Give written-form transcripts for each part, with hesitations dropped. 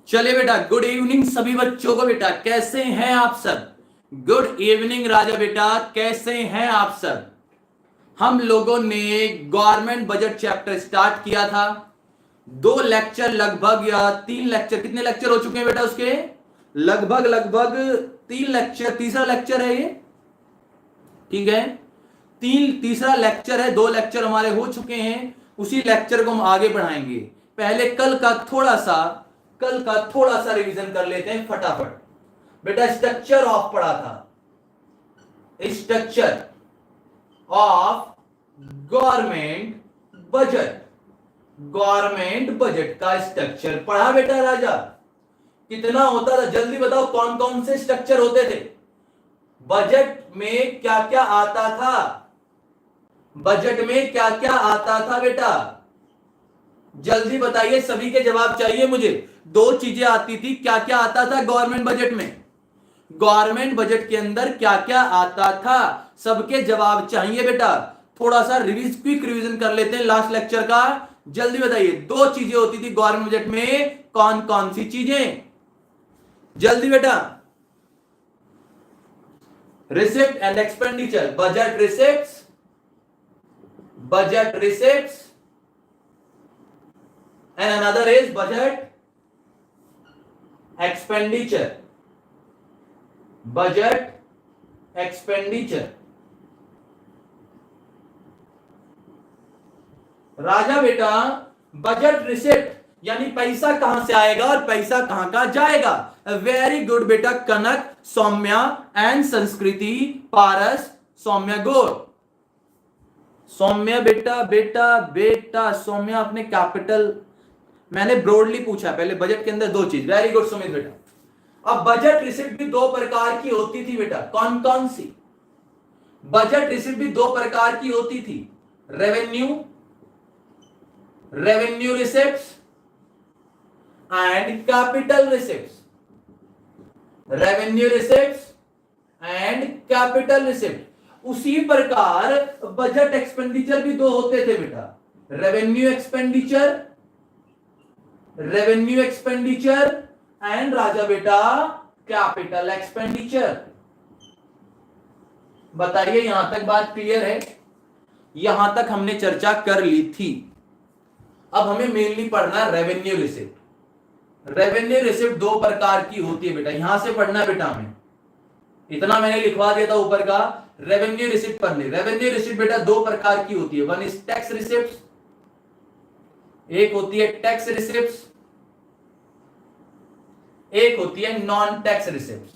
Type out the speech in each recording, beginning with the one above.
चलिए बेटा, good evening सभी बच्चों को। बेटा कैसे हैं आप सब? गुड इवनिंग राजा बेटा, कैसे हैं आप सब? हम लोगों ने गवर्नमेंट बजट चैप्टर स्टार्ट किया था। 2 लेक्चर लगभग या 3 लेक्चर, कितने लेक्चर हो चुके हैं बेटा उसके? लगभग 3 लेक्चर, तीसरा लेक्चर है ये, ठीक है। तीसरा लेक्चर है, 2 लेक्चर हमारे हो चुके हैं। उसी लेक्चर को हम आगे बढ़ाएंगे। पहले कल का थोड़ा सा रिवीजन कर लेते हैं फटाफट। बेटा स्ट्रक्चर ऑफ पढ़ा था, structure of government budget. Government budget का स्ट्रक्चर पढ़ा बेटा राजा। कितना होता था जल्दी बताओ, कौन कौन से स्ट्रक्चर होते थे? बजट में क्या क्या आता था? बजट में क्या क्या आता था बेटा? जल्दी बताइए, सभी के जवाब चाहिए मुझे। 2 चीजें आती थी, क्या क्या आता था गवर्नमेंट बजट में? गवर्नमेंट बजट के अंदर क्या क्या आता था? सबके जवाब चाहिए बेटा। थोड़ा सा क्विक रिवीजन कर लेते हैं लास्ट लेक्चर का। जल्दी बताइए, 2 चीजें होती थी गवर्नमेंट बजट में, कौन कौन सी चीजें? जल्दी बेटा। Receipt and expenditure, budget receipts and another is budget expenditure. राजा बेटा, बजट रिसिप्ट यानी पैसा कहां से आएगा और पैसा कहां का जाएगा। वेरी गुड बेटा कनक, सौम्या एंड संस्कृति, पारस, सौम्या गौर। सौम्या बेटा सौम्या अपने कैपिटल, मैंने ब्रॉडली पूछा पहले बजट के अंदर 2 चीज। वेरी गुड सुमित बेटा। अब बजट रिसिप्ट भी 2 प्रकार की होती थी बेटा, कौन कौन सी? बजट रिसिप्ट भी 2 प्रकार की होती थी, revenue receipts and capital receipts. Revenue receipts and capital receipt. उसी प्रकार बजट एक्सपेंडिचर भी 2 होते थे बेटा, रेवेन्यू एक्सपेंडिचर एंड राजा बेटा कैपिटल एक्सपेंडिचर। बताइए, यहां तक बात क्लियर है? यहां तक हमने चर्चा कर ली थी। अब हमें मेनली पढ़ना है रेवेन्यू रिसिप्ट। रेवेन्यू रिसिप्ट 2 प्रकार की होती है बेटा, यहां से पढ़ना बेटा हमें। इतना मैंने लिखवा दिया था ऊपर का, रेवेन्यू रिसिप्ट पढ़ने। रेवेन्यू रिसिप्ट बेटा 2 प्रकार की होती है, वन इज टैक्स रिसिप्ट, एक होती है टैक्स रिसिप्ट, एक होती है non tax receipt.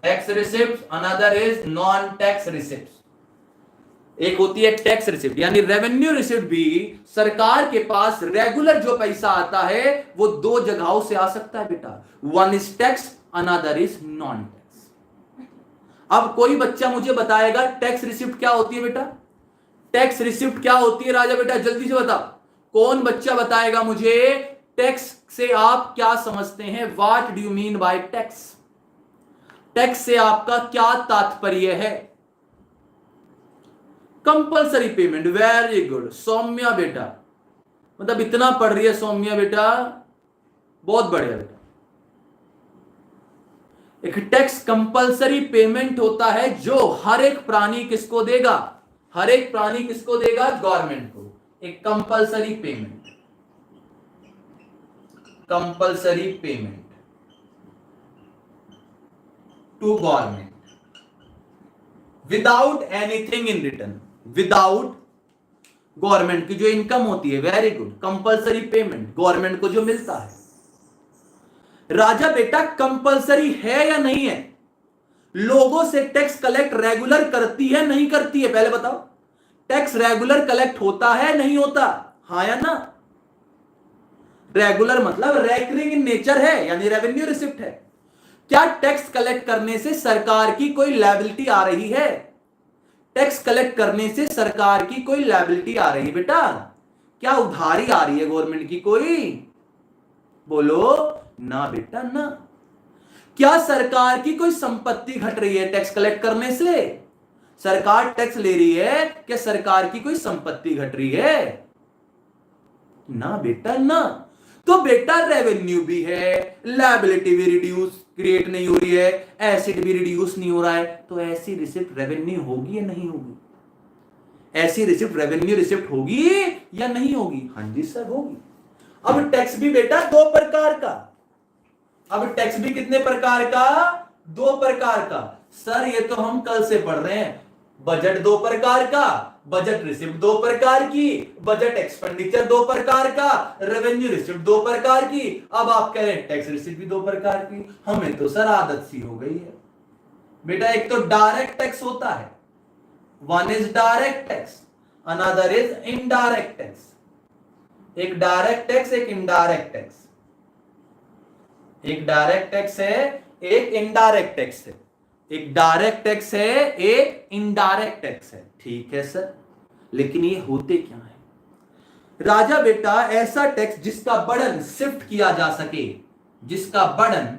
Tax receipt, another is non tax receipt. एक होती है टैक्स रिसिप्ट, यानी रेवेन्यू रिसिप्ट भी सरकार के पास रेगुलर जो पैसा आता है वो 2 जगहों से आ सकता है बेटा, one is tax, another is non tax. अब कोई बच्चा मुझे बताएगा टैक्स रिसिप्ट क्या होती है बेटा? टैक्स रिसिप्ट क्या होती है राजा बेटा, जल्दी से बता। कौन बच्चा बताएगा मुझे टैक्स से आप क्या समझते हैं? What do you mean by tax? Tax से आपका क्या तात्पर्य है? Compulsory payment. Very good Saumya बेटा, मतलब इतना पढ़ रही है सौम्या बेटा, बहुत बढ़िया बेटा। एक टैक्स कंपल्सरी पेमेंट होता है जो हर एक प्राणी किसको देगा? हर एक प्राणी किसको देगा? गवर्नमेंट को। एक compulsory payment to government without anything in return. Without government की जो इनकम होती है, very good, compulsory payment government को जो मिलता है। राजा बेटा कंपल्सरी है या नहीं है? लोगों से टैक्स कलेक्ट रेगुलर करती है नहीं करती है? पहले बताओ, टैक्स रेगुलर कलेक्ट होता है नहीं होता? हाँ या ना? रेगुलर मतलब रेकरिंग इन नेचर है, यानी रेवेन्यू रिसिप्ट है। क्या टैक्स कलेक्ट करने से सरकार की कोई लायबिलिटी आ रही है? टैक्स कलेक्ट करने से सरकार की कोई लायबिलिटी आ रही है बेटा? क्या उधारी आ रही है गवर्नमेंट की कोई? बोलो ना बेटा ना। क्या सरकार की कोई संपत्ति घट रही है टैक्स कलेक्ट करने से? सरकार टैक्स ले रही है क्या सरकार की कोई संपत्ति घट रही है? ना बेटा ना। तो बेटा रेवेन्यू भी है, लायबिलिटी भी रिड्यूस क्रिएट नहीं हो रही है, एसिड भी रिड्यूस नहीं हो रहा है, तो ऐसी रिसिप्ट रेवेन्यू होगी या नहीं होगी? ऐसी रिसिप्ट रेवेन्यू रिसिप्ट होगी या नहीं होगी? हाँ जी सर होगी। अब टैक्स भी बेटा दो प्रकार का। अब टैक्स भी कितने प्रकार का? दो प्रकार का। सर ये तो हम कल से पढ़ रहे हैं। बजट दो प्रकार का, बजट रिसिप्ट दो प्रकार की, बजट एक्सपेंडिचर दो प्रकार का, रेवेन्यू रिसिप्ट दो प्रकार की। अब आप कह रहे हैं टैक्स रिसिप्ट भी दो प्रकार की। हमें तो सर आदत सी हो गई है बेटा। एक तो डायरेक्ट टैक्स होता है, one is direct tax, another is indirect tax. एक डायरेक्ट टैक्स, एक इनडायरेक्ट टैक्स। एक डायरेक्ट टैक्स है, एक इनडायरेक्ट टैक्स है। एक डायरेक्ट टैक्स है, एक इनडायरेक्ट टैक्स है। ठीक है सर, लेकिन ये होते क्या है? राजा बेटा ऐसा टैक्स जिसका बर्डन शिफ्ट किया जा सके, जिसका बर्डन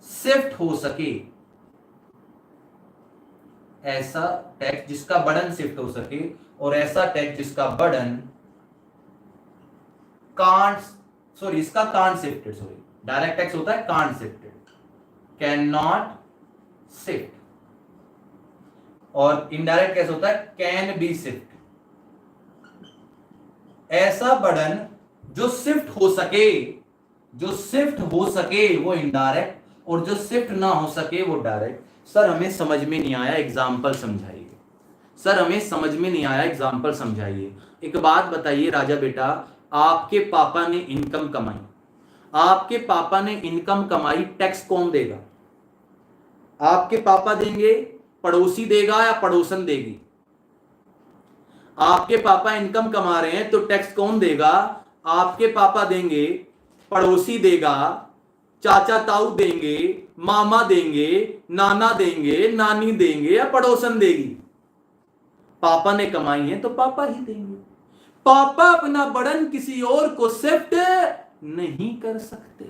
शिफ्ट हो सके, ऐसा टैक्स जिसका बर्डन शिफ्ट हो सके, और ऐसा टैक्स जिसका बर्डन इसका can't shifted, sorry direct tax होता है can't shifted, can not shift, और इनडायरेक्ट टैक्स होता है कैन बी शिफ्ट। ऐसा बर्डन जो शिफ्ट हो सके, वो इनडायरेक्ट, और जो शिफ्ट ना हो सके वो डायरेक्ट। सर हमें समझ में नहीं आया, एग्जाम्पल समझाइए। सर हमें समझ में नहीं आया, एग्जाम्पल समझाइए। एक बात बताइए राजा बेटा, आपके पापा ने इनकम कमाई, टैक्स कौन देगा? आपके पापा देंगे, पड़ोसी देगा, या पड़ोसन देगी? आपके पापा इनकम कमा रहे हैं तो टैक्स कौन देगा? आपके पापा देंगे, पड़ोसी देगा, चाचा ताऊ देंगे, मामा देंगे, नाना देंगे, नानी देंगे, या पड़ोसन देगी? पापा ने कमाई है तो पापा ही देंगे। पापा अपना बर्डन किसी और को शिफ्ट नहीं कर सकते।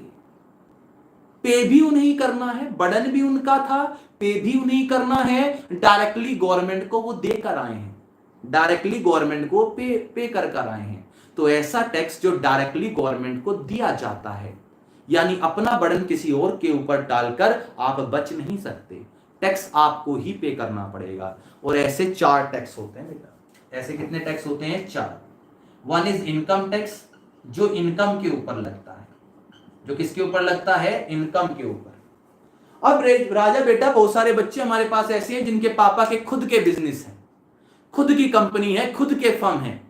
पे भी उन्हें करना है, बर्डन भी उनका था, पे भी उन्हें करना है। डायरेक्टली गवर्नमेंट को वो देकर आए हैं, डायरेक्टली गवर्नमेंट को पे कर आए हैं। तो ऐसा टैक्स जो डायरेक्टली गवर्नमेंट को दिया जाता है, यानी अपना बर्डन किसी और के ऊपर डालकर आप बच नहीं सकते, टैक्स आपको ही पे करना पड़ेगा। और ऐसे चार टैक्स होते हैं बेटा। ऐसे कितने टैक्स होते हैं? चार। वन इज इनकम टैक्स, जो इनकम के ऊपर लगता है। जो किसके ऊपर लगता है? इनकम के ऊपर। अब राजा बेटा बहुत सारे बच्चे हमारे पास ऐसे हैं जिनके पापा के खुद के बिजनेस हैं, खुद की कंपनी है, खुद के फर्म है।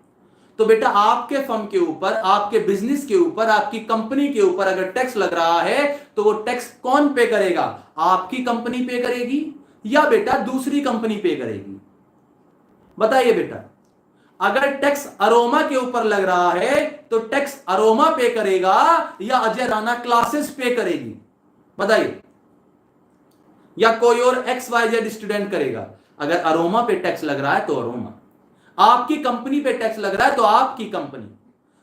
तो बेटा आपके फर्म के ऊपर, आपके बिजनेस के ऊपर, आपकी कंपनी के ऊपर अगर टैक्स लग रहा है तो वो टैक्स कौन पे करेगा? आपकी कंपनी पे करेगी या बेटा दूसरी कंपनी पे करेगी? बताइए बेटा। अगर टैक्स अरोमा के ऊपर लग रहा है तो टैक्स अरोमा पे करेगा या अजय राणा क्लासेस पे करेगी? बताइए। या कोई और XYZ स्टूडेंट करेगा? अगर अरोमा पे टैक्स लग रहा है तो अरोमा, आपकी कंपनी पे टैक्स लग रहा है तो आपकी कंपनी।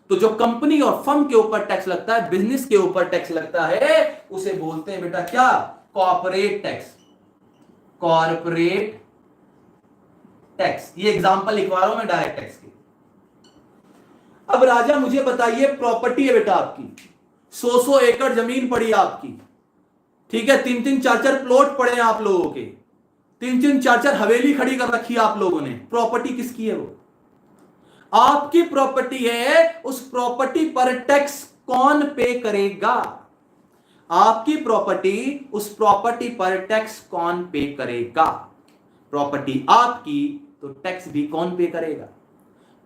तो जो कंपनी और फर्म के ऊपर टैक्स लगता है, बिजनेस के ऊपर टैक्स लगता है, उसे बोलते हैं बेटा क्या? Corporate tax. Corporate tax. ये एग्जांपल लिखवा रहा हूं मैं डायरेक्ट टैक्स की। अब राजा मुझे बताइए, प्रॉपर्टी है बेटा आपकी, 100 एकड़ जमीन पड़ी आपकी, ठीक है, 3-3 4-4 प्लॉट पड़े हैं आप लोगों के, 3-3 4-4 हवेली खड़ी कर रखी है आप लोगों ने। प्रॉपर्टी किसकी है? वो आपकी प्रॉपर्टी है। उस प्रॉपर्टी पर टैक्स कौन पे करेगा? आपकी प्रॉपर्टी, उस प्रॉपर्टी पर टैक्स कौन पे करेगा? प्रॉपर्टी आपकी तो टैक्स भी कौन पे करेगा?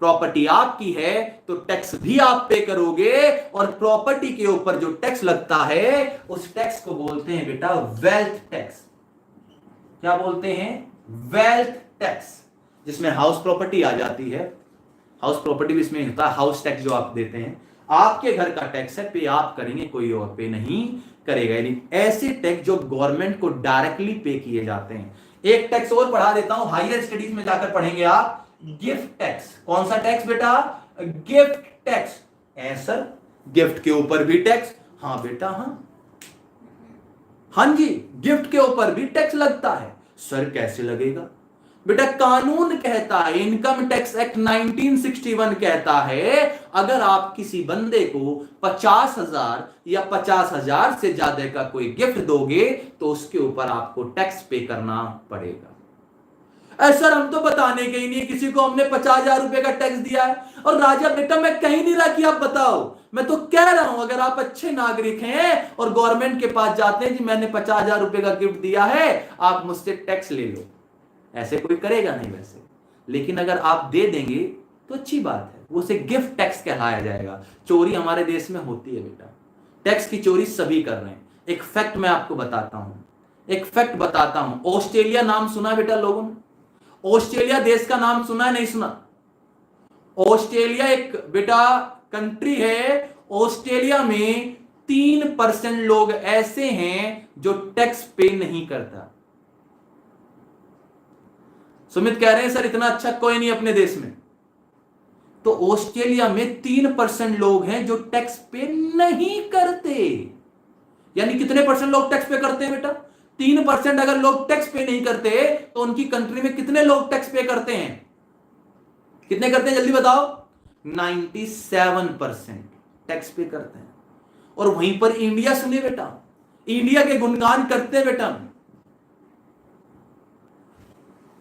प्रॉपर्टी आपकी है तो टैक्स भी आप पे करोगे, और प्रॉपर्टी के ऊपर जो टैक्स लगता है उस टैक्स को बोलते हैं बेटा वेल्थ टैक्स। क्या बोलते हैं? वेल्थ टैक्स, जिसमें हाउस प्रॉपर्टी आ जाती है। हाउस प्रॉपर्टी भी इसमें होता है, हाउस टैक्स जो आप देते हैं, आपके घर का टैक्स है, पे आप करेंगे, कोई और पे नहीं करेगा। यानी ऐसे टैक्स जो गवर्नमेंट को डायरेक्टली पे किए जाते हैं। एक टैक्स और पढ़ा देता हूं, हायर स्टडीज में जाकर पढ़ेंगे आप, गिफ्ट टैक्स। कौन सा टैक्स बेटा? Gift tax. सर गिफ्ट के ऊपर भी टैक्स हाँ बेटा हाँ, हाँ जी, गिफ्ट के ऊपर भी टैक्स लगता है। सर कैसे लगेगा? बेटा कानून कहता है, इनकम टैक्स एक्ट 1961 कहता है, अगर आप किसी बंदे को 50,000 या 50,000 से ज्यादा का कोई गिफ्ट दोगे तो उसके ऊपर आपको टैक्स पे करना पड़ेगा। सर हम तो बताने के ही नहीं, किसी को हमने 50,000 रुपए का टैक्स दिया है। और राजा बेटा मैं कहीं नहीं रहा कि आप बताओ, मैं तो कह रहा हूं अगर आप अच्छे नागरिक हैं और गवर्नमेंट के पास जाते हैं कि मैंने 50,000 रुपए का गिफ्ट दिया है, आप मुझसे टैक्स ले लो, ऐसे कोई करेगा नहीं वैसे, लेकिन अगर आप दे देंगे तो अच्छी बात है, वो उसे गिफ्ट टैक्स कहलाया जाएगा। चोरी हमारे देश में होती है बेटा, टैक्स की चोरी सभी कर रहे हैं। एक फैक्ट मैं आपको बताता हूं, एक फैक्ट बताता हूं। ऑस्ट्रेलिया नाम सुना बेटा लोगों ने? ऑस्ट्रेलिया देश का नाम सुना है नहीं सुना? ऑस्ट्रेलिया एक बेटा कंट्री है, ऑस्ट्रेलिया में 3% लोग ऐसे हैं जो टैक्स पे नहीं करता। सुमित कह रहे हैं सर इतना अच्छा कोई नहीं अपने देश में, तो ऑस्ट्रेलिया में 3% लोग हैं जो टैक्स पे नहीं करते। यानी कितने परसेंट लोग टैक्स पे करते हैं बेटा? 3%। अगर लोग टैक्स पे नहीं करते तो उनकी कंट्री में कितने लोग टैक्स पे करते हैं? कितने करते हैं जल्दी बताओ? 97% टैक्स पे करते हैं। और वहीं पर इंडिया, सुनिए बेटा, इंडिया के गुणगान करते हैं बेटा,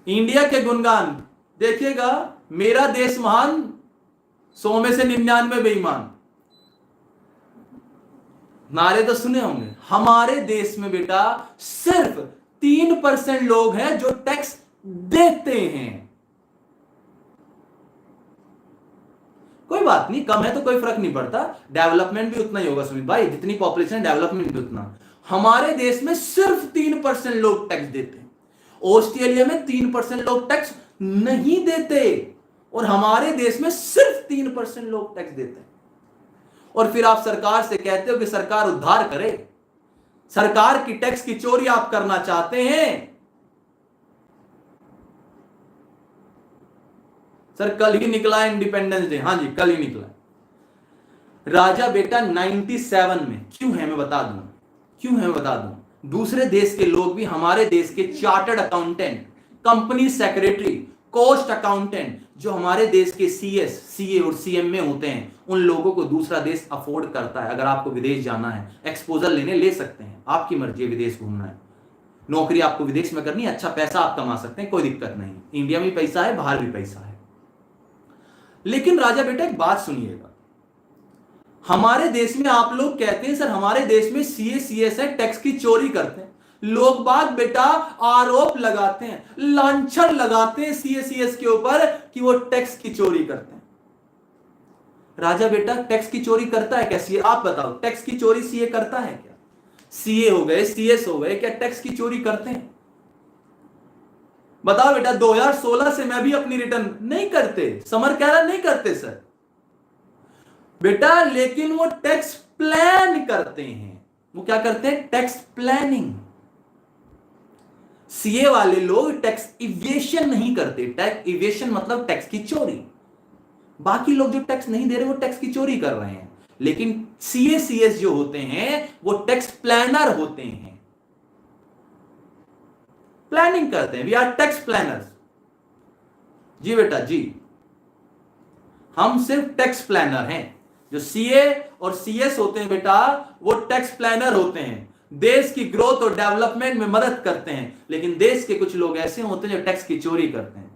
इंडिया के गुणगान देखिएगा, मेरा देश महान, 100 में से 99 बेईमान, नारे तो सुने होंगे। हमारे देश में बेटा सिर्फ 3% लोग हैं जो टैक्स देते हैं। कोई बात नहीं, कम है तो कोई फर्क नहीं पड़ता, डेवलपमेंट भी उतना ही होगा सुमित भाई, जितनी पॉपुलेशन डेवलपमेंट भी उतना। हमारे देश में सिर्फ 3% लोग टैक्स देते हैं, ऑस्ट्रेलिया में 3% लोग टैक्स नहीं देते, और हमारे देश में सिर्फ 3% लोग टैक्स देते हैं। और फिर आप सरकार से कहते हो कि सरकार उद्धार करे, सरकार की टैक्स की चोरी आप करना चाहते हैं। सर कल ही निकला है इंडिपेंडेंस डे, हाँ जी कल ही निकला। राजा बेटा 97 में क्यों है मैं बता दूं, क्यों है मैं बता दूं। दूसरे देश के लोग भी हमारे देश के chartered accountant, company secretary, cost accountant, जो हमारे देश के सीएस, सीए और सीएमए होते हैं, उन लोगों को दूसरा देश अफोर्ड करता है। अगर आपको विदेश जाना है, एक्सपोजर लेने ले सकते हैं, आपकी मर्जी है, विदेश घूमना है, नौकरी आपको विदेश में करनी है, अच्छा पैसा आप कमा सकते हैं, कोई दिक्कत नहीं। इंडिया में भी पैसा है, बाहर भी पैसा है। लेकिन राजा बेटा एक बात सुनिएगा, हमारे देश में आप लोग कहते हैं सर हमारे देश में सीए सीएस है, टैक्स की चोरी करते हैं। लोग बात बेटा आरोप लगाते हैं, लांछन लगाते हैं सीए सीएस के ऊपर कि वो टैक्स की चोरी करते हैं। राजा बेटा टैक्स की चोरी करता है क्या सीए? आप बताओ, टैक्स की चोरी सीए करता है क्या? सीए हो गए, सीएस हो गए, क्या टैक्स की चोरी करते हैं? बताओ बेटा, 2016 से मैं भी अपनी रिटर्न नहीं करते, समर कह रहा नहीं करते सर बेटा, लेकिन वो टैक्स प्लान करते हैं। वो क्या करते हैं? Tax planning. सीए वाले लोग टैक्स इवेशन नहीं करते, टैक्स इवेशन मतलब टैक्स की चोरी। बाकी लोग जो टैक्स नहीं दे रहे वो टैक्स की चोरी कर रहे हैं, लेकिन सीए सीएस जो होते हैं वो टैक्स प्लानर होते हैं, प्लानिंग करते हैं। We are tax planners. जी बेटा जी, हम सिर्फ टैक्स प्लानर हैं। जो सीए और सीएस होते हैं बेटा वो टैक्स प्लानर होते हैं, देश की ग्रोथ और डेवलपमेंट में मदद करते हैं। लेकिन देश के कुछ लोग ऐसे होते हैं जो टैक्स की चोरी करते हैं।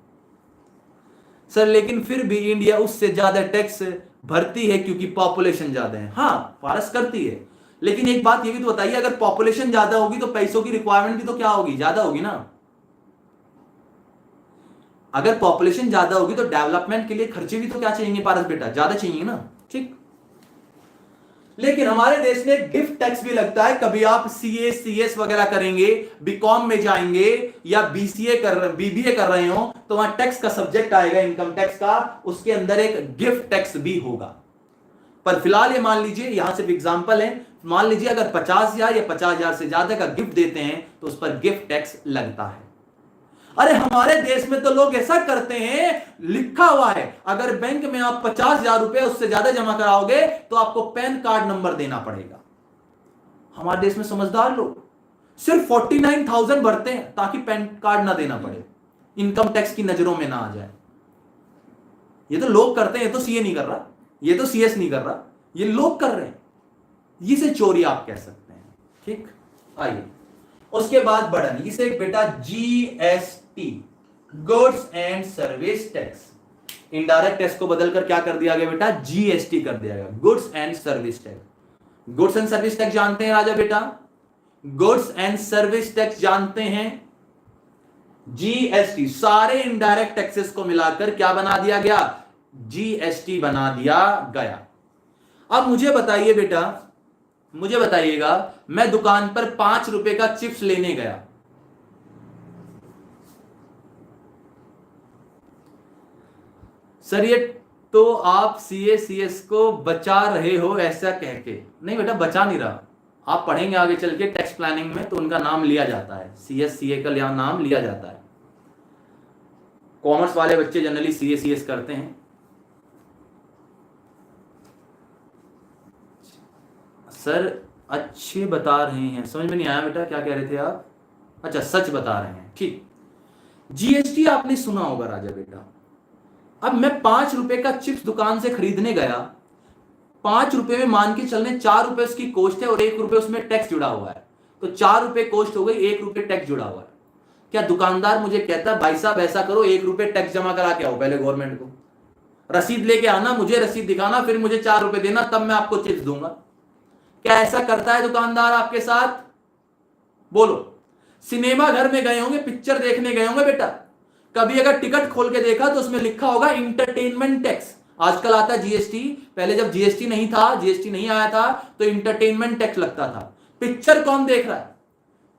सर लेकिन फिर भी इंडिया उससे ज्यादा टैक्स भरती है क्योंकि पॉपुलेशन ज्यादा है। हाँ पारस करती है, लेकिन एक बात ये भी तो बताइए, अगर पॉपुलेशन ज्यादा होगी तो पैसों की रिक्वायरमेंट भी तो क्या होगी? ज्यादा होगी ना। अगर पॉपुलेशन ज्यादा होगी तो डेवलपमेंट के लिए खर्चे भी तो क्या चाहिए पारस बेटा? ज्यादा चाहिए ना। ठीक, लेकिन हमारे देश में गिफ्ट टैक्स भी लगता है। कभी आप सीए सीएस वगैरह करेंगे, बीकॉम में जाएंगे या बीबीए कर रहे हो तो वहां टैक्स का सब्जेक्ट आएगा, इनकम टैक्स का, उसके अंदर एक गिफ्ट टैक्स भी होगा। पर फिलहाल ये मान लीजिए, यहां सिर्फ एग्जांपल है, मान लीजिए अगर 50,000 या 50,000 से ज्यादा का गिफ्ट देते हैं तो उस पर गिफ्ट टैक्स लगता है। अरे हमारे देश में तो लोग ऐसा करते हैं, लिखा हुआ है अगर बैंक में आप 50,000 रुपए उससे ज्यादा जमा कराओगे तो आपको पैन कार्ड नंबर देना पड़ेगा। हमारे देश में समझदार लोग सिर्फ 49,000 भरते हैं ताकि पैन कार्ड ना देना पड़े, इनकम टैक्स की नजरों में ना आ जाए। ये तो लोग करते हैं, ये तो सीए नहीं कर रहा, ये तो सीएस नहीं कर रहा, ये लोग कर रहे हैं। इसे चोरी आप कह सकते हैं। ठीक, आइए उसके बाद बढ़न, इसे बेटा GST, goods and service tax. Indirect tax को बदलकर क्या कर दिया गया बेटा? जीएसटी कर दिया गया, goods and service tax. Goods and service tax जानते हैं राजा बेटा? गुड्स एंड सर्विस टैक्स जानते हैं? जीएसटी, सारे इनडायरेक्ट टैक्सेस को मिलाकर क्या बना दिया गया? जीएसटी बना दिया गया। अब मुझे बताइए बेटा, मुझे बताइएगा, मैं दुकान पर 5 रुपए का चिप्स लेने गया, सर ये तो आप सीए सीएस को बचा रहे हो ऐसा कह के। नहीं बेटा, बचा नहीं रहा, आप पढ़ेंगे आगे चल के टैक्स प्लानिंग में तो उनका नाम लिया जाता है, सीएस सीए का यहां नाम लिया जाता है। कॉमर्स वाले बच्चे जनरली सीए सीएस करते हैं। सर अच्छे बता रहे हैं, समझ में नहीं आया बेटा, क्या कह रहे थे आप? अच्छा, सच बता रहे हैं, ठीक। जीएसटी आपने सुना होगा राजा बेटा। अब मैं 5 रुपए का चिप्स दुकान से खरीदने गया, 5 रुपए में मान के चलने 4 रुपए उसकी कॉस्ट है और 1 रुपए उसमें टैक्स जुड़ा हुआ है, तो 4 रुपए कॉस्ट हो गई, 1 रुपए टैक्स जुड़ा हुआ है। क्या दुकानदार मुझे कहता भाई साहब ऐसा करो 1 रुपए टैक्स जमा करा के आओ पहले गवर्नमेंट को, रसीद लेके आना, मुझे रसीद दिखाना, फिर मुझे 4 रुपए देना, तब मैं आपको चिप्स दूंगा? क्या ऐसा करता है दुकानदार आपके साथ? बोलो। सिनेमा घर में गए होंगे, पिक्चर देखने गए होंगे बेटा, कभी अगर टिकट खोल के देखा तो उसमें लिखा होगा इंटरटेनमेंट टैक्स। आजकल आता है जीएसटी, पहले जब जीएसटी नहीं था, जीएसटी नहीं आया था तो इंटरटेनमेंट टैक्स लगता था। पिक्चर कौन देख रहा है?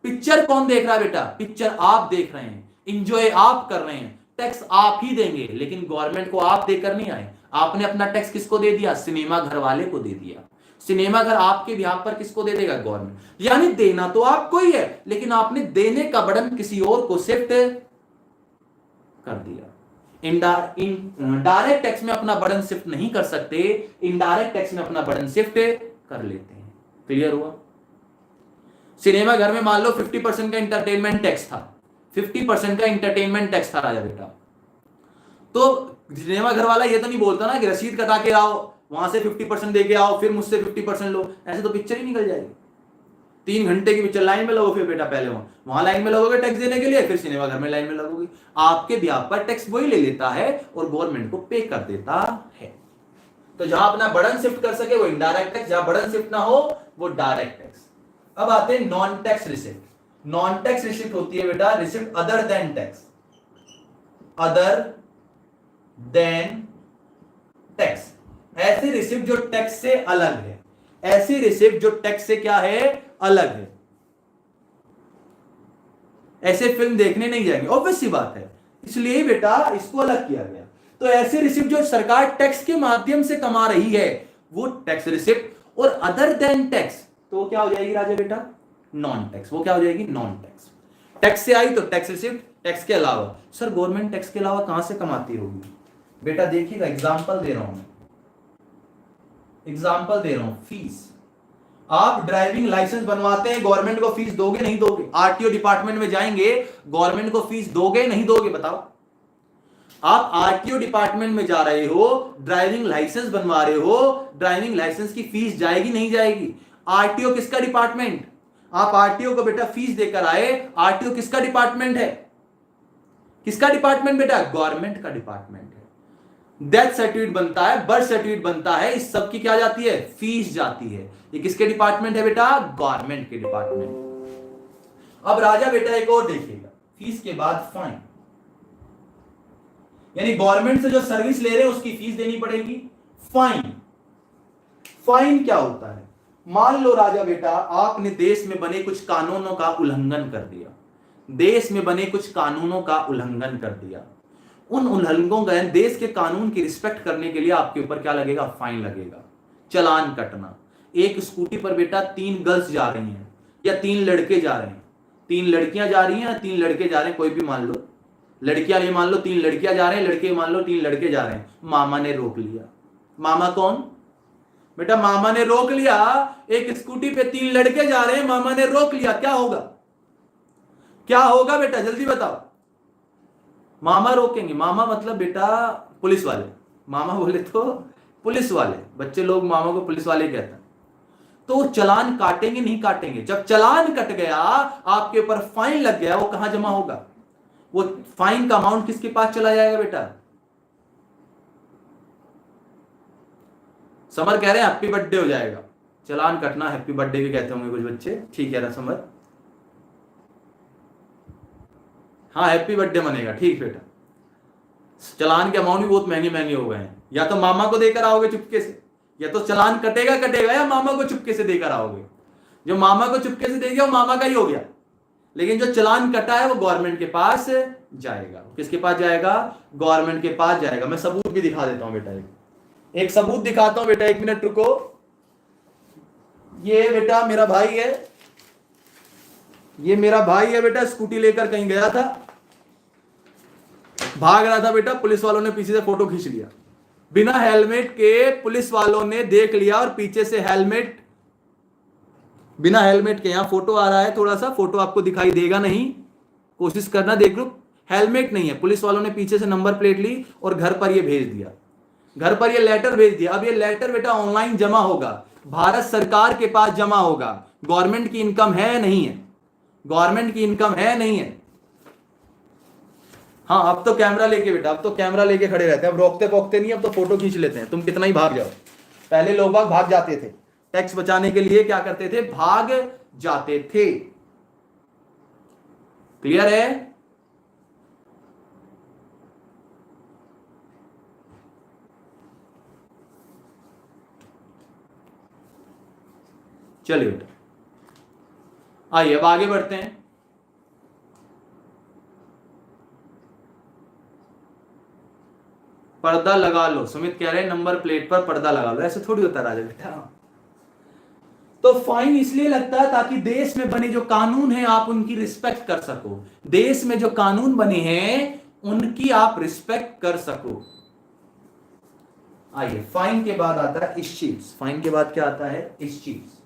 पिक्चर कौन देख रहा है बेटा? पिक्चर आप देख रहे हैं, इंजॉय आप कर रहे हैं, टैक्स आप ही देंगे, लेकिन गवर्नमेंट को आप देकर नहीं आए। आपने अपना टैक्स किसको दे दिया? सिनेमा घर वाले को दे दिया। सिनेमा घर आपके बिहाफ पर किसको दे देगा? गवर्नमेंट। यानी देना तो आपको ही है, लेकिन आपने देने का बर्डन किसी और को शिफ्ट कर दिया। डायरेक्ट टैक्स में अपना बर्डन शिफ्ट नहीं कर सकते, इनडायरेक्ट टैक्स में अपना बर्डन शिफ्ट कर लेते हैं। क्लियर हुआ? सिनेमा घर में मान लो 50% का इंटरटेनमेंट टैक्स था, 50% का इंटरटेनमेंट टैक्स था राजा बेटा, तो सिनेमा घर वाला ये तो नहीं बोलता ना कि रसीद कटा के आओ, वहां से 50% दे के आओ, फिर मुझसे 50% लो, ऐसे तो पिक्चर ही निकल जाएगी। 3 घंटे की पिक्चर, लाइन में लगो फिर बेटा, पहले वहां लाइन में लगोगे टैक्स देने के लिए, फिर सिनेमा घर में लाइन में लगोगे। आपके बिहाफ पर टैक्स वही ले लेता है और गवर्नमेंट को पे कर देता है। तो जहां अपना बर्डन शिफ्ट कर सके वो इनडायरेक्ट टैक्स, जहां बर्डन शिफ्ट ना हो वो डायरेक्ट टैक्स। अब आते हैं non tax receipt. Non tax receipt होती है बेटा receipt other than tax, other than tax. ऐसी रिसिप्ट जो टैक्स से अलग है, ऐसी रिसिप्ट जो टैक्स से क्या है? अलग है। ऐसे फिल्म देखने नहीं जाएंगे, ऑब्वियस सी बात है, इसलिए ही बेटा इसको अलग किया गया। तो ऐसी रिसिप्ट जो सरकार टैक्स के माध्यम से कमा रही है वो टैक्स रिसिप्ट, और अदर देन टैक्स तो क्या हो जाएगी राजा बेटा? Non tax. वो क्या हो जाएगी? Non tax. टैक्स से आई तो टैक्स रिसिप्ट, टैक्स के अलावा। सर गवर्नमेंट टैक्स के अलावा कहां से कमाती होगी? बेटा देखिएगा, एग्जाम्पल दे रहा हूं मैं, एग्जाम्पल दे रहा हूं। फीस, आप ड्राइविंग लाइसेंस बनवाते हैं, गवर्नमेंट को फीस दोगे नहीं दोगे? आरटीओ डिपार्टमेंट में जाएंगे, गवर्नमेंट को फीस दोगे नहीं दोगे? बताओ। आप आरटीओ डिपार्टमेंट में जा रहे हो, ड्राइविंग लाइसेंस बनवा रहे हो, ड्राइविंग लाइसेंस की फीस जाएगी नहीं जाएगी? आरटीओ किसका डिपार्टमेंट? आप आरटीओ को बेटा फीस देकर आए, आरटीओ किसका डिपार्टमेंट है? किसका डिपार्टमेंट बेटा? गवर्नमेंट का डिपार्टमेंट है। डेथ सर्टिफिकेट बनता है, बर्थ सर्टिफिकेट बनता है, इस सब की क्या जाती है? फीस जाती है। ये किसके डिपार्टमेंट है बेटा? गवर्नमेंट के डिपार्टमेंट। अब राजा बेटा एक और देखिएगा, फीस के बाद फाइन, यानी गवर्नमेंट से जो सर्विस ले रहे हैं उसकी फीस देनी पड़ेगी। फाइन, फाइन क्या होता है? मान लो राजा बेटा आपने देश में बने कुछ कानूनों का उल्लंघन कर दिया, देश में बने कुछ कानूनों का उल्लंघन कर दिया, उन उल्लंघनों का, देश के कानून की रिस्पेक्ट करने के लिए आपके ऊपर क्या लगेगा? फाइन लगेगा, चालान कटना। एक स्कूटी पर बेटा 3 गर्ल्स जा रही हैं या 3 लड़के जा रहे हैं, 3 लड़कियां जा रही हैं या 3 लड़के जा रहे हैं, कोई भी मान लो, लड़कियां ये मान लो 3 लड़कियां जा रहे हैं, लड़के मान लो 3 लड़के जा रहे हैं। मामा ने रोक लिया। मामा कौन? बेटा मामा ने रोक लिया, एक स्कूटी पे 3 लड़के जा रहे हैं, मामा ने रोक लिया, क्या होगा? क्या होगा बेटा, जल्दी बताओ। मामा रोकेंगे, मामा मतलब बेटा पुलिस वाले, मामा बोले तो पुलिस वाले, बच्चे लोग मामा को पुलिस वाले कहते हैं। तो चालान काटेंगे नहीं काटेंगे? जब चालान कट गया, आपके ऊपर फाइन लग गया, वो कहां जमा होगा? वो फाइन का अमाउंट किसके पास चला जाएगा बेटा? समर कह रहे हैं हैप्पी बर्थडे हो जाएगा। चालान कटना हैप्पी बर्थडे भी कहते होंगे कुछ बच्चे, ठीक है ना समर? हाँ हैप्पी बर्थडे मनेगा, ठीक बेटा। चालान के अमाउंट भी बहुत महंगे महंगे हो गए हैं, या तो मामा को देकर आओगे चुपके से, या तो चालान कटेगा कटेगा, या मामा को चुपके से देकर आओगे। जो मामा को चुपके से देगा वो मामा का ही हो गया, लेकिन जो चालान कटा है वो गवर्नमेंट के पास जाएगा। किसके पास जाएगा? गवर्नमेंट के पास जाएगा। मैं सबूत भी दिखा देता हूं बेटा, एक सबूत दिखाता हूं बेटा, 1 मिनट रुको। ये बेटा मेरा भाई है, ये मेरा भाई है बेटा, स्कूटी लेकर कहीं गया था, भाग रहा था बेटा, पुलिस वालों ने पीछे से फोटो खींच लिया, बिना हेलमेट के पुलिस वालों ने देख लिया, और पीछे से हेलमेट, बिना हेलमेट के, यहां फोटो आ रहा है, थोड़ा सा फोटो आपको दिखाई देगा नहीं, कोशिश करना देख लो, हेलमेट नहीं है, पुलिस वालों ने पीछे से नंबर प्लेट ली और घर पर ये भेज दिया, घर पर ये लेटर भेज दिया। अब ये लेटर बेटा ऑनलाइन जमा होगा, भारत सरकार के पास जमा होगा। गवर्नमेंट की इनकम है नहीं है? गवर्नमेंट की इनकम है नहीं है? हाँ अब तो कैमरा लेके बेटा, अब तो कैमरा लेके खड़े रहते हैं, अब रोकते पोकते नहीं, अब तो फोटो खींच लेते हैं, तुम कितना ही भाग जाओ। पहले लोग भाग जाते थे, टैक्स बचाने के लिए क्या करते थे? भाग जाते थे। क्लियर है? चलिए बेटा आइए अब आगे बढ़ते हैं। पर्दा लगा लो, सुमित कह रहे हैं नंबर प्लेट पर पर्दा लगा लो। ऐसे थोड़ी होता राजा बेटा। तो फाइन इसलिए लगता है ताकि देश में बने जो कानून है आप उनकी रिस्पेक्ट कर सको, देश में जो कानून बने हैं उनकी आप रिस्पेक्ट कर सको। आइए फाइन के बाद आता है इश्यूज। फाइन के बाद क्या आता है? इश्यूज।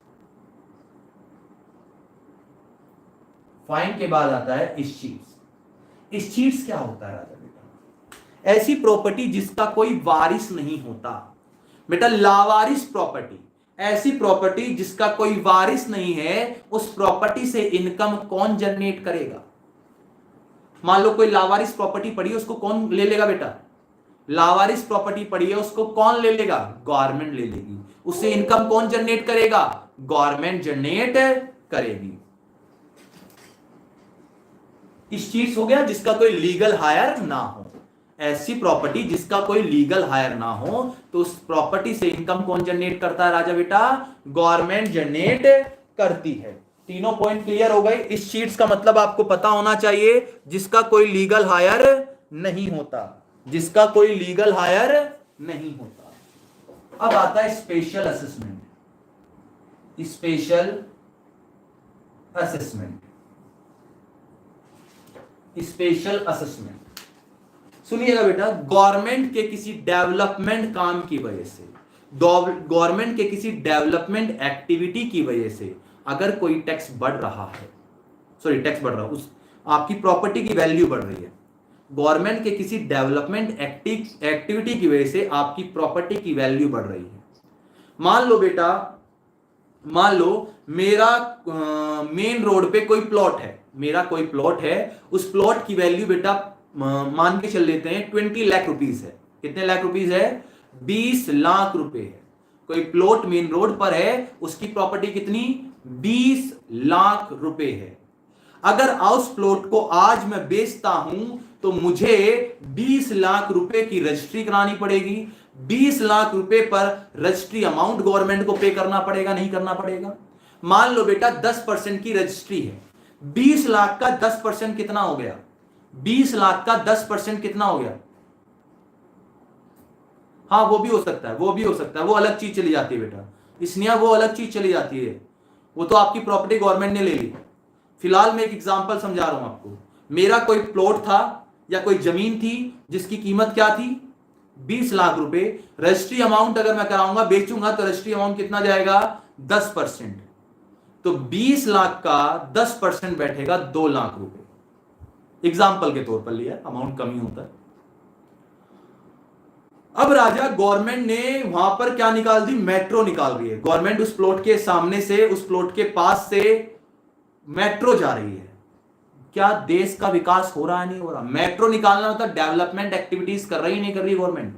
फाइन के बाद आता है इश्यूज। इश्यूज क्या होता है राजा बेटा? ऐसी प्रॉपर्टी जिसका कोई वारिस नहीं होता बेटा, लावारिस प्रॉपर्टी। ऐसी प्रॉपर्टी जिसका कोई वारिस नहीं है, उस प्रॉपर्टी से इनकम कौन जनरेट करेगा? मान लो कोई लावारिस प्रॉपर्टी पड़ी है, उसको कौन ले लेगा बेटा? लावारिस प्रॉपर्टी पड़ी है, उसको कौन ले लेगा? गवर्नमेंट ले लेगी। उससे इनकम कौन जनरेट करेगा? गवर्नमेंट जनरेट करेगी। इस चीज हो गया जिसका कोई लीगल हायर ना हो। ऐसी प्रॉपर्टी जिसका कोई लीगल हायर ना हो, तो उस प्रॉपर्टी से इनकम कौन जनरेट करता है राजा बेटा? गवर्नमेंट जनरेट करती है। तीनों पॉइंट क्लियर हो गए। इस शीट्स का मतलब आपको पता होना चाहिए, जिसका कोई लीगल हायर नहीं होता, जिसका कोई लीगल हायर नहीं होता। अब आता है special assessment. Special assessment. Special assessment सुनिएगा बेटा, गवर्नमेंट के किसी डेवलपमेंट काम की वजह से, गवर्नमेंट के किसी डेवलपमेंट एक्टिविटी की वजह से अगर कोई टैक्स बढ़ रहा है, सॉरी टैक्स बढ़ रहा है, उस आपकी प्रॉपर्टी की वैल्यू बढ़ रही है, गवर्नमेंट के किसी डेवलपमेंट एक्टिविटी की वजह से आपकी प्रॉपर्टी की वैल्यू बढ़ रही है। मान लो बेटा, मान लो मेरा मेन रोड पे कोई प्लॉट है, मेरा कोई प्लॉट है, उस प्लॉट की वैल्यू बेटा मान के चल लेते हैं 20 लाख रुपीस है। कितने लाख रुपीस है? 20 लाख रुपए है। कोई प्लॉट मेन रोड पर है, उसकी प्रॉपर्टी कितनी? 20 लाख रुपए है। अगर उस प्लॉट को आज मैं बेचता हूं तो मुझे 20 लाख रुपए की रजिस्ट्री करानी पड़ेगी। 20 लाख रुपए पर रजिस्ट्री अमाउंट गवर्नमेंट को पे करना पड़ेगा, नहीं करना पड़ेगा? मान लो बेटा 10% की रजिस्ट्री है, 20 लाख का 10% कितना हो गया? 20 लाख का 10% कितना हो गया? हाँ वो भी हो सकता है, वो भी हो सकता है, वो अलग चीज चली जाती है बेटा, इसलिए वो अलग चीज चली जाती है, वो तो आपकी प्रॉपर्टी गवर्नमेंट ने ले ली। फिलहाल मैं एक एग्जांपल समझा रहा हूं आपको। मेरा कोई प्लॉट था या कोई जमीन थी जिसकी कीमत क्या थी? 20 लाख रुपए। रजिस्ट्री अमाउंट अगर मैं कराऊंगा, बेचूंगा, तो रजिस्ट्री अमाउंट कितना जाएगा? 10%। तो 20 लाख का 10% बैठेगा 2 लाख रुपए। एग्जाम्पल के तौर पर लिया, अमाउंट कम ही होता है। अब राजा, गवर्नमेंट ने वहां पर क्या निकाल दी? मेट्रो निकाल रही है। गवर्नमेंट उस प्लॉट के सामने से, उस प्लॉट के पास से मेट्रो जा रही है। क्या देश का विकास हो रहा है? नहीं हो रहा। मेट्रो निकालना मतलब डेवलपमेंट एक्टिविटीज कर रही, नहीं कर रही गवर्नमेंट?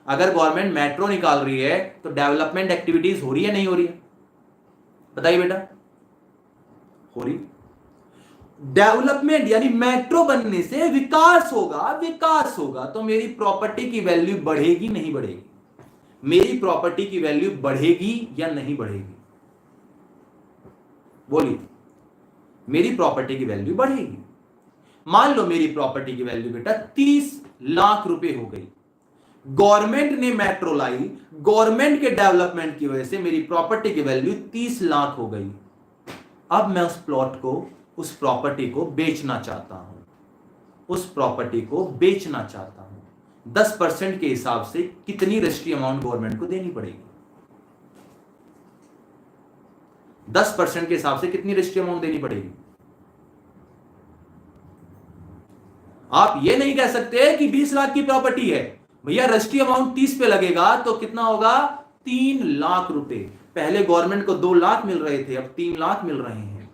अगर गवर्नमेंट मेट्रो निकाल रही है तो डेवलपमेंट एक्टिविटीज हो रही है, नहीं हो रही है? बताइए बेटा, हो रही। डेवलपमेंट यानी मेट्रो बनने से विकास होगा, विकास होगा तो मेरी प्रॉपर्टी की वैल्यू बढ़ेगी, नहीं बढ़ेगी? मेरी प्रॉपर्टी की वैल्यू बढ़ेगी या नहीं बढ़ेगी? बोलिए। मेरी प्रॉपर्टी की वैल्यू बढ़ेगी। मान लो मेरी प्रॉपर्टी की वैल्यू बेटा 30 लाख रुपए हो गई। गवर्नमेंट ने मेट्रो लाई, गवर्नमेंट के डेवलपमेंट की वजह से मेरी प्रॉपर्टी की वैल्यू 30 लाख हो गई। अब मैं उस प्लॉट को, उस प्रॉपर्टी को बेचना चाहता हूं। उस प्रॉपर्टी को बेचना चाहता हूं। 10% के हिसाब से कितनी रजिस्ट्री अमाउंट गवर्नमेंट को देनी पड़ेगी? 10% के हिसाब से कितनी रजिस्ट्री अमाउंट देनी पड़ेगी? आप ये नहीं कह सकते कि 20 लाख की प्रॉपर्टी है भैया, रजिस्ट्री अमाउंट 30 पे लगेगा तो कितना होगा? 3 लाख रुपए। पहले गवर्नमेंट को 2 लाख मिल रहे थे, अब 3 लाख मिल रहे हैं,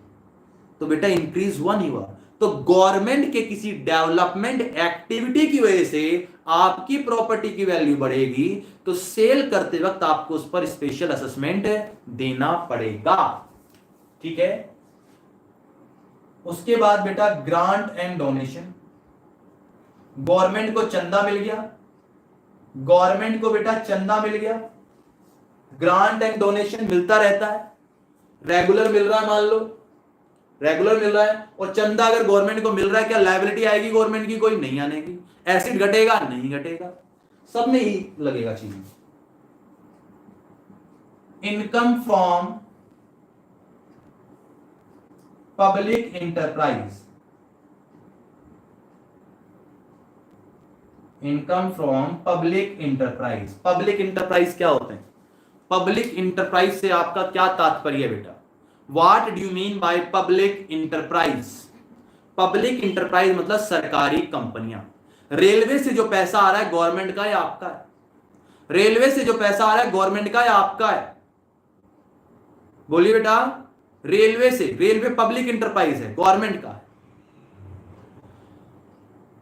तो बेटा इंक्रीज हुआ, नहीं हुआ? तो गवर्नमेंट के किसी डेवलपमेंट एक्टिविटी की वजह से आपकी प्रॉपर्टी की वैल्यू बढ़ेगी, तो सेल करते वक्त आपको उस पर स्पेशल असेसमेंट देना पड़ेगा। ठीक है। उसके बाद बेटा ग्रांट एंड डोनेशन। गवर्नमेंट को चंदा मिल गया, गवर्नमेंट को बेटा चंदा मिल गया। ग्रांट एंड डोनेशन मिलता रहता है, रेगुलर मिल रहा है, मान लो रेगुलर मिल रहा है। और चंदा अगर गवर्नमेंट को मिल रहा है, क्या लायबिलिटी आएगी गवर्नमेंट की? कोई नहीं आनेगी। एसिड घटेगा? नहीं घटेगा, सब में ही लगेगा चीज। Income from public enterprise. Income from public enterprise. Public enterprise क्या होते हैं? पब्लिक इंटरप्राइज से आपका क्या तात्पर्य है बेटा? What do you mean by public enterprise? Public enterprise मतलब सरकारी कंपनियां। रेलवे से जो पैसा आ रहा है गवर्नमेंट का या आपका है? रेलवे से जो पैसा आ रहा है गवर्नमेंट का या आपका है? बोलिए बेटा। रेलवे से, रेलवे पब्लिक इंटरप्राइज है, गवर्नमेंट का है।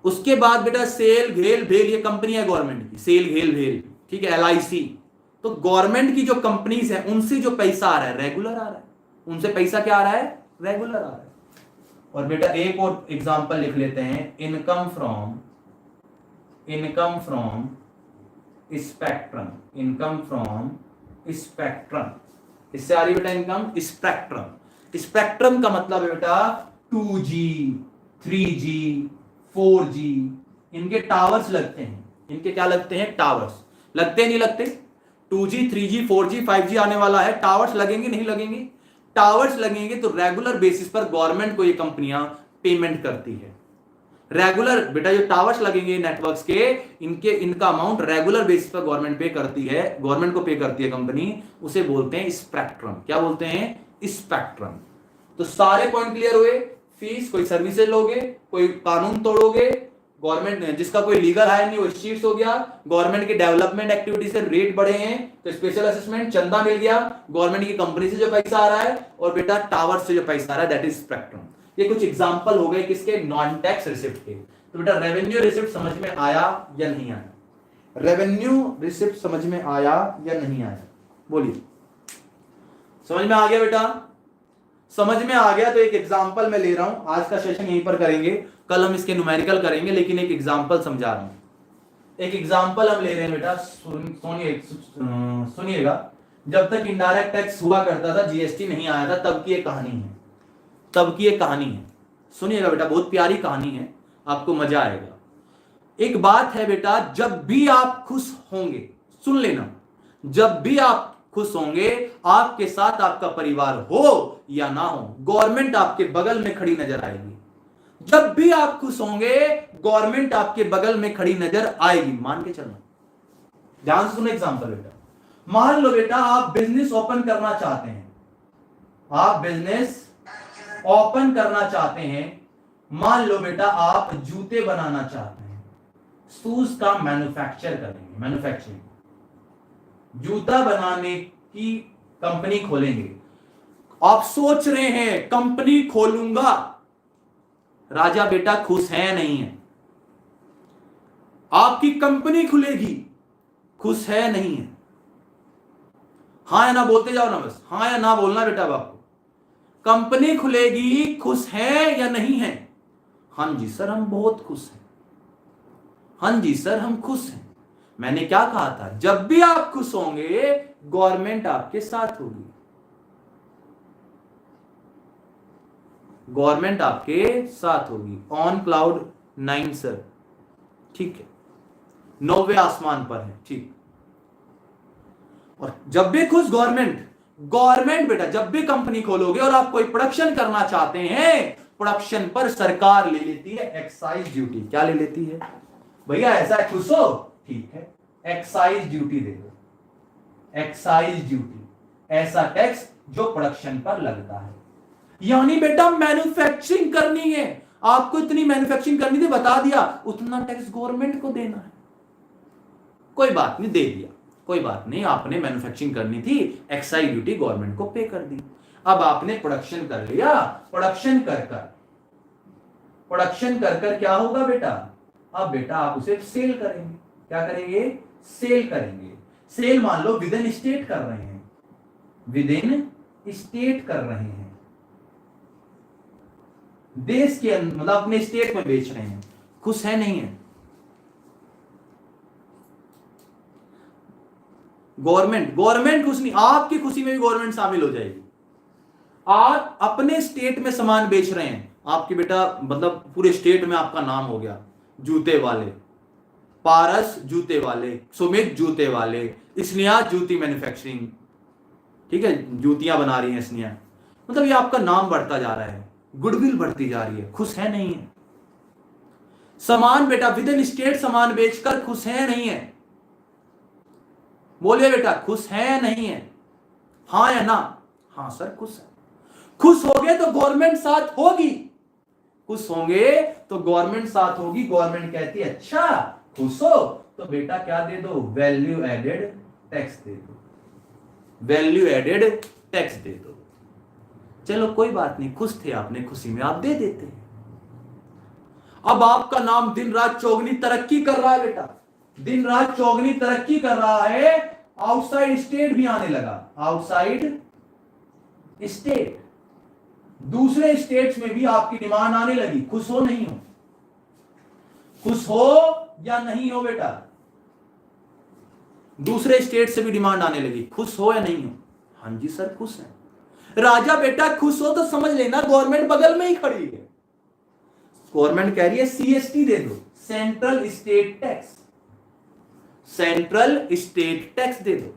उसके बाद बेटा सेल घेल भेल, ये कंपनी है गवर्नमेंट की, सेल घेल भेल, ठीक है, LIC। तो गवर्नमेंट की जो कंपनीज है उनसे जो पैसा आ रहा है रेगुलर आ रहा है, उनसे पैसा क्या आ रहा है? रेगुलर आ रहा है। और बेटा एक और एग्जांपल लिख लेते हैं, income from spectrum. Income from spectrum, इससे आ रही बेटा इनकम स्पेक्ट्रम। स्पेक्ट्रम का मतलब है बेटा 2G 3G 4G, इनके टावर्स लगते हैं। इनके क्या लगते हैं? टावर्स लगते, नहीं लगते? 2G 3G 4G 5G आने वाला है, टावर्स लगेंगे, नहीं लगेंगे? टावर्स लगेंगे तो रेगुलर बेसिस पर गवर्नमेंट को ये कंपनियां पेमेंट करती है। रेगुलर बेटा जो टावर्स लगेंगे नेटवर्क्स के, इनका अमाउंट रेगुलर बेसिस पर गवर्नमेंट पे करती है, गवर्नमेंट को पे करती है कंपनी, उसे बोलते हैं स्पेक्ट्रम। क्या बोलते हैं? स्पेक्ट्रम। तो सारे पॉइंट क्लियर हुए। फीस, कोई सर्विसेज लोगे, कोई कानून तोड़ोगे, गवर्नमेंट ने जिसका कोई लीगल हायर नहीं वो चीट्स हो गया, गवर्नमेंट के डेवलपमेंट एक्टिविटी से रेट बढ़े हैं तो स्पेशल असेसमेंट, चंदा मिल गया, गवर्नमेंट की कंपनी से जो पैसा आ रहा है, और बेटा टावर से जो पैसा आ रहा है, दैट इज स्पेक्ट्रम। ये कुछ एग्जांपल हो गए किसके? नॉन टैक्स रिसिप्ट के। तो बेटा रेवेन्यू रिसिप्ट समझ में आया या नहीं आया? रेवेन्यू रिसिप्ट समझ में आया या नहीं आया? बोलिए। समझ में आ गया बेटा? समझ में आ गया तो एक एग्जांपल मैं ले रहा हूं, आज का सेशन यहीं पर करेंगे, कल हम इसके न्यूमेरिकल करेंगे, लेकिन एक एग्जांपल समझा रहा हूं। एक एग्जांपल हम ले रहे हैं बेटा, सुनिएगा। जब तक इनडायरेक्ट टैक्स हुआ करता था, GST नहीं आया था, तब की एक कहानी है, तब की एक कहानी है। सुनिएगा बेटा, बहुत प्यारी कहानी है, आपको मजा आएगा। एक बात है बेटा, जब भी आप खुश होंगे, सुन लेना, जब भी आप खुश होंगे, आपके साथ आपका परिवार हो या ना हो, गवर्नमेंट आपके बगल में खड़ी नजर आएगी। जब भी आप खुश होंगे, गवर्नमेंट आपके बगल में खड़ी नजर आएगी, मान के चलना। ध्यान से सुनो एग्जांपल बेटा। मान लो बेटा आप बिजनेस ओपन करना चाहते हैं, आप बिजनेस ओपन करना चाहते हैं। मान लो बेटा आप जूते बनाना चाहते हैं, शूज का मैन्युफैक्चर करेंगे, मैन्युफैक्चरिंग, जूता बनाने की कंपनी खोलेंगे। आप सोच रहे हैं कंपनी खोलूंगा। राजा बेटा खुश है नहीं है? आपकी कंपनी खुलेगी, खुश है नहीं है? हाँ या ना बोलते जाओ ना, बस हाँ या ना बोलना बेटा। अब आपको कंपनी खुलेगी, खुश है या नहीं है? हाँ जी सर हम बहुत खुश हैं, हाँ जी सर हम खुश हैं। मैंने क्या कहा था, जब भी आप खुश होंगे गवर्नमेंट आपके साथ होगी, गवर्नमेंट आपके साथ होगी। ऑन क्लाउड 9 सर, ठीक है, 9वें आसमान पर है, ठीक। और जब भी खुश गवर्नमेंट, गवर्नमेंट बेटा जब भी कंपनी खोलोगे और आप कोई प्रोडक्शन करना चाहते हैं, प्रोडक्शन पर सरकार ले लेती है एक्साइज ड्यूटी। क्या ले लेती है भैया? ऐसा खुश हो, ठीक है, एक्साइज ड्यूटी दे दो, एक्साइज ड्यूटी, ऐसा टैक्स जो प्रोडक्शन पर लगता है। यानी बेटा मैन्युफैक्चरिंग करनी है, आपको इतनी मैन्युफैक्चरिंग करनी थी, बता दिया उतना टैक्स गवर्नमेंट को देना है। कोई बात नहीं, दे दिया, कोई बात नहीं, आपने मैन्युफैक्चरिंग करनी थी, एक्साइज ड्यूटी गवर्नमेंट को पे कर दी। अब आपने प्रोडक्शन कर लिया, प्रोडक्शन कर क्या होगा बेटा? अब बेटा आप उसे सेल करेंगे। क्या करेंगे? सेल करेंगे। सेल मान लो विद इन स्टेट कर रहे हैं, विद इन स्टेट कर रहे हैं, देश के अंदर, मतलब अपने स्टेट में बेच रहे हैं। खुश है नहीं है? गवर्नमेंट खुश नहीं, आपकी खुशी में भी गवर्नमेंट शामिल हो जाएगी। आप अपने स्टेट में सामान बेच रहे हैं, आपके बेटा मतलब पूरे स्टेट में आपका नाम हो गया, जूते वाले, पारस जूते वाले, सुमित जूते वाले, स्नेहा जूती मैन्युफैक्चरिंग, ठीक है, जूतियां बना रही हैं स्नेहा, मतलब ये आपका नाम बढ़ता जा रहा है, गुडविल बढ़ती जा रही है। खुश है नहीं है? सामान बेटा विद इन स्टेट सामान बेचकर खुश है नहीं है? बोलिए बेटा खुश है नहीं है? हाँ या ना? हाँ सर खुश है। खुश होंगे तो गवर्नमेंट साथ होगी, खुश होंगे तो गवर्नमेंट साथ होगी। गवर्नमेंट कहती है अच्छा खुश हो तो बेटा क्या दे दो? वैल्यू एडेड टैक्स दे दो, वैल्यू एडेड टैक्स दे दो। चलो कोई बात नहीं, खुश थे आपने, खुशी में आप दे देते हैं। अब आपका नाम दिन रात चौगनी तरक्की कर रहा है बेटा, दिन रात चौगनी तरक्की कर रहा है, आउटसाइड स्टेट भी आने लगा, आउटसाइड स्टेट, दूसरे स्टेट्स में भी आपकी डिमांड आने लगी। खुश हो नहीं हो? खुश हो या नहीं हो बेटा? दूसरे स्टेट से भी डिमांड आने लगी, खुश हो या नहीं हो? हाँ जी सर खुश है। राजा बेटा खुश हो तो समझ लेना गवर्नमेंट बगल में ही खड़ी है, गवर्नमेंट कह रही है सीएसटी दे दो, central state tax, central state tax दे दो।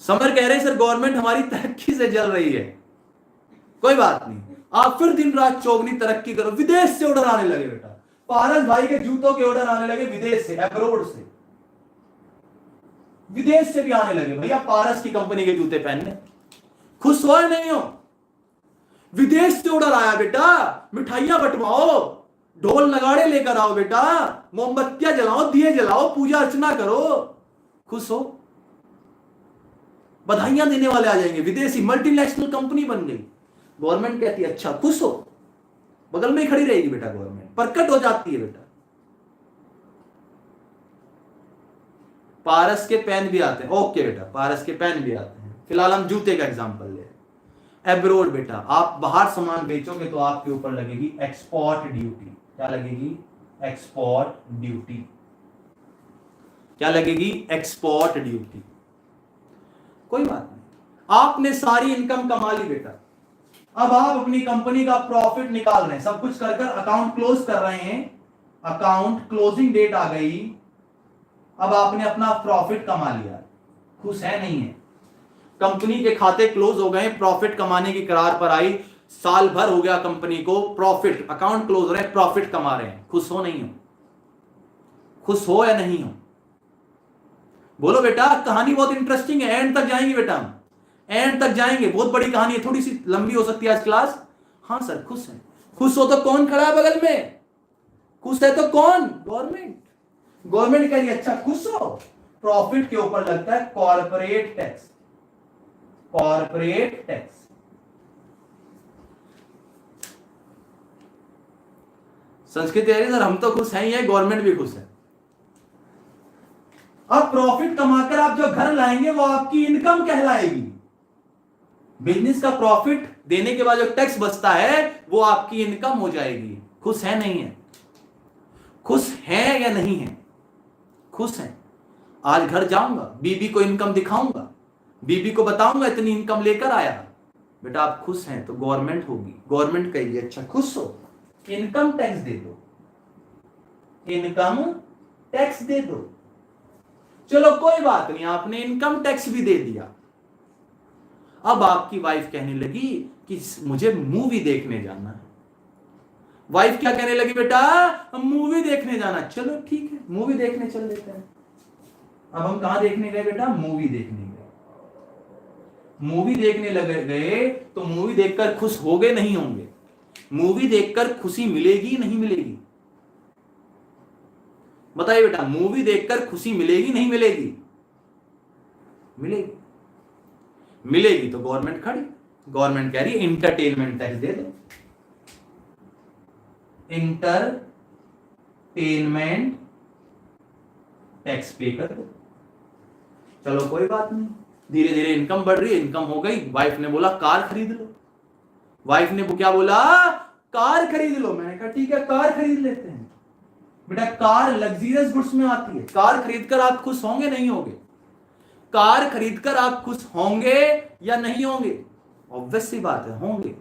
समर कह रहे हैं सर गवर्नमेंट हमारी तरक्की से जल रही है। कोई बात नहीं, आप फिर दिन रात चौगनी तरक्की करो। विदेश से ऑर्डर आने लगे बेटा, पारस भाई के जूतों के ऑर्डर आने लगे विदेश से, अब्रोड से, विदेश से भी आने लगे भैया पारस की कंपनी के जूते पहनने। खुश हो या नहीं हो? विदेश से ऑर्डर आया बेटा, मिठाइयां बंटवाओ, ढोल नगाड़े लेकर आओ बेटा, मोमबत्तियां जलाओ, दिए जलाओ, पूजा अर्चना करो। खुश हो? बधाइयां देने वाले आ जाएंगे, विदेशी मल्टीनेशनल कंपनी बन गई। गवर्नमेंट कहती है अच्छा खुश हो, बगल में ही खड़ी रहेगी बेटा, गवर्नमेंट प्रकट हो जाती है बेटा। पारस के पेन भी आते हैं, ओके बेटा पारस के पेन भी आते हैं। फिलहाल हम जूते का एग्जांपल ले। एब्रोड बेटा आप बाहर सामान बेचोगे तो आपके ऊपर लगेगी एक्सपोर्ट ड्यूटी। क्या लगेगी? Export duty. क्या लगेगी? Export duty. कोई बात नहीं, आपने सारी इनकम कमा ली बेटा, अब आप अपनी कंपनी का प्रॉफिट निकाल रहे हैं, सब कुछ कर अकाउंट क्लोज कर रहे हैं, अकाउंट क्लोजिंग डेट आ गई, अब आपने अपना प्रॉफिट कमा लिया। खुश है नहीं है? कंपनी के खाते क्लोज हो गए, प्रॉफिट कमाने की करार पर आई, साल भर हो गया कंपनी को, प्रॉफिट, अकाउंट क्लोज हो रहे हैं, प्रॉफिट कमा रहे हैं। खुश हो नहीं हो? खुश हो या नहीं हो? बोलो बेटा, कहानी बहुत इंटरेस्टिंग है, एंड तक जाएंगे बेटा, एंड तक जाएंगे, बहुत बड़ी कहानी है, थोड़ी सी लंबी हो सकती है आज क्लास। हाँ सर खुश है। खुश हो तो कौन खड़ा है बगल में? खुश है तो कौन? गवर्नमेंट। गवर्नमेंट कह रही है अच्छा खुश हो, प्रॉफिट के ऊपर लगता है corporate tax. Corporate tax. Sanskrit कह रही है सर हम तो खुश हैं ही है, गवर्नमेंट भी खुश है। अब प्रॉफिट कमाकर आप जो घर लाएंगे वो आपकी इनकम कहलाएगी। बिजनेस का प्रॉफिट देने के बाद जो टैक्स बचता है वो आपकी इनकम हो जाएगी। खुश है नहीं है? खुश है या नहीं है? खुश है। आज घर जाऊंगा, बीबी को इनकम दिखाऊंगा, बीबी को बताऊंगा इतनी इनकम लेकर आया। बेटा आप खुश हैं तो गवर्नमेंट होगी, गवर्नमेंट कहेगी अच्छा खुश हो, इनकम टैक्स दे दो, इनकम टैक्स दे दो। चलो कोई बात नहीं, आपने इनकम टैक्स भी दे दिया। अब आपकी वाइफ कहने लगी कि मुझे मूवी देखने जाना है। वाइफ क्या कहने लगी? बेटा हम मूवी देखने जाना। चलो ठीक है, मूवी देखने चल देते हैं। अब हम कहां देखने गए बेटा? मूवी देखने गए। मूवी देखने लगे गए तो मूवी देखकर खुश हो गए नहीं होंगे? मूवी देखकर खुशी मिलेगी नहीं मिलेगी? बताइए बेटा, मूवी देखकर खुशी मिलेगी नहीं मिलेगी? मिलेगी। मिलेगी तो गवर्नमेंट खड़ी, गवर्नमेंट कह रही है इंटरटेनमेंट टैक्स दे दो, इंटरटेनमेंट टैक्स पे कर दो। चलो कोई बात नहीं, धीरे धीरे इनकम बढ़ रही है, इनकम हो गई। वाइफ ने बोला कार खरीद लो। वाइफ ने क्या बोला? कार खरीद लो। मैंने कहा ठीक है कार खरीद लेते हैं। बेटा कार लग्जरियस गुड्स में आती है। कार खरीदकर आप खुश होंगे नहीं होंगे? कार खरीदकर आप खुश होंगे या नहीं होंगे? ऑब्वियस सी बात है होंगे।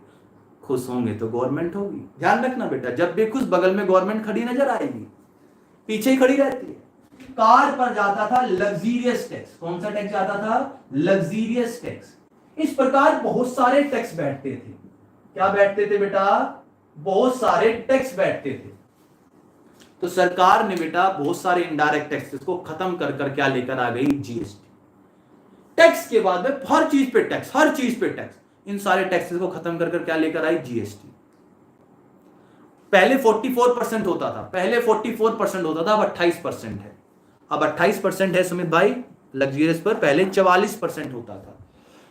खुश होंगे तो गवर्नमेंट होगी। ध्यान रखना बेटा, जब भी खुश बगल में गवर्नमेंट खड़ी नजर आएगी, पीछे ही खड़ी रहती है। कार पर जाता था लग्जरियस टैक्स। कौन सा टैक्स जाता था? Luxurious tax. इस प्रकार बहुत सारे टैक्स बैठते थे। क्या बैठते थे बेटा? बहुत सारे टैक्स बैठते थे। तो सरकार ने बेटा बहुत सारे इनडायरेक्ट टैक्स को खत्म कर कर क्या लेकर आ गई? जीएसटी। टैक्स के बाद में हर चीज पे टैक्स, हर चीज पे टैक्स। इन सारे टैक्सेस को खत्म कर कर क्या लेकर आई? जीएसटी। पहले 44% होता था, पहले 44% होता था, अब 28% है। अब 28% है सुमित भाई लग्जरियस पर, पहले 44% होता था।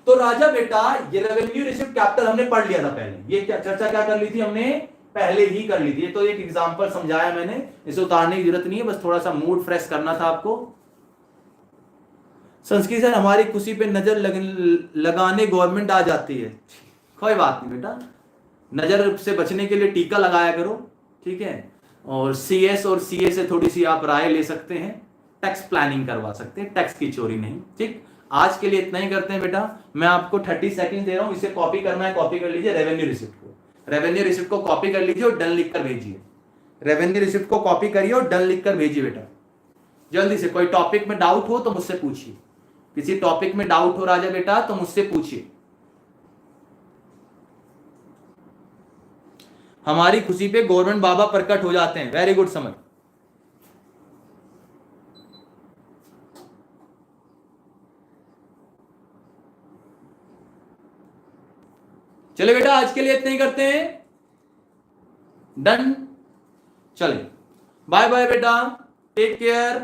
तो राजा बेटा ये रेवेन्यू रिसिप्ट कैपिटल हमने पढ़ लिया था पहले। ये क्या चर्चा क्या कर ली थी हमने? पहले ही कर ली थी। तो एक एग्जांपल समझाया मैंने, इसे उतारने की जरूरत नहीं है, बस थोड़ा सा मूड फ्रेश करना था आपको। संस्कृत सर हमारी खुशी पे नजर लगाने गवर्नमेंट आ जाती है। कोई बात नहीं बेटा, नजर से बचने के लिए टीका लगाया करो, ठीक है। और सीएस और सीए से थोड़ी सी आप राय ले सकते हैं, टैक्स प्लानिंग करवा सकते हैं, टैक्स की चोरी नहीं। ठीक, आज के लिए इतना ही करते हैं बेटा। मैं आपको 30 सेकंड दे रहा हूं, इसे कॉपी करना है, कॉपी कर लीजिए रेवेन्यू रिसिप्ट को। रेवेन्यू रिसिप्ट को कॉपी कर लीजिए और डन लिखकर भेजिए। रेवेन्यू रिसिप्ट को कॉपी करिए और डन लिखकर भेजिए बेटा जल्दी से। कोई टॉपिक में डाउट हो तो मुझसे पूछिए, किसी टॉपिक में डाउट हो राजा बेटा तो मुझसे पूछिए। हमारी खुशी पे गवर्नमेंट बाबा प्रकट हो जाते हैं। वेरी गुड समझ। चले बेटा आज के लिए इतना ही करते हैं, डन। चले बाय बाय बेटा, टेक केयर।